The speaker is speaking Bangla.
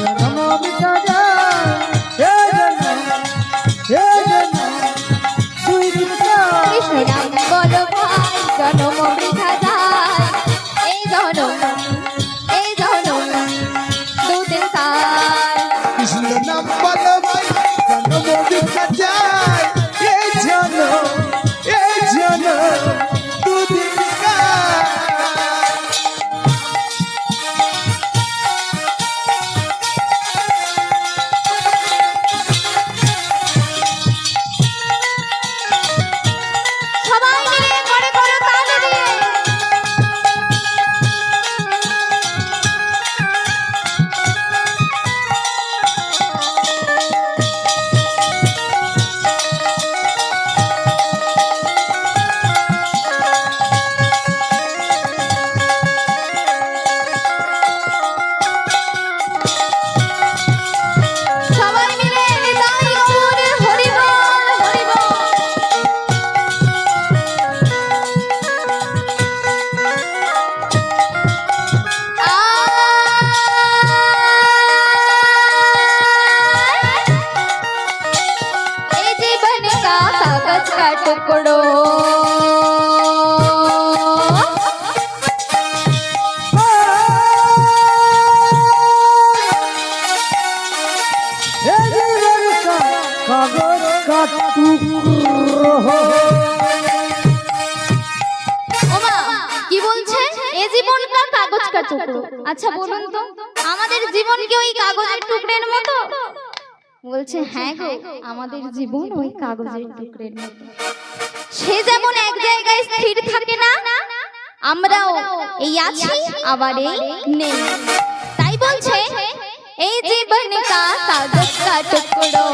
जन्म मिटा जाए हे जन्म दुई दिन का कृष्ण नाम बोलो भाई जन्म मिटा जाए ए जन्म दो दिन का कृष्ण नाम बोलो भाई जन्म मिटा जाए हे जन्म दो दिन का সবাই মিলে করে করে তালি দিয়ে সবাই মিলে নিতাই গৌর হরি বল হরি বল ए जीवन का कागज का टुकड़ो हे जीवन का कागज का टुकड़ो ওমা কি বলছে এ জীবন কা কাগজ কা টুকরো আচ্ছা বলুন তো আমাদের জীবন কি ওই কাগজের টুকরের মতো বলছে হ্যাঁ গো আমাদের জীবন ওই কাগজের টুকরের মতো সে যেমন এক জায়গায় স্থির থাকে না আমরাও এই আছি আবার এই নেই তাই বলছে এই জীবন কা কাগজ কা টুকরো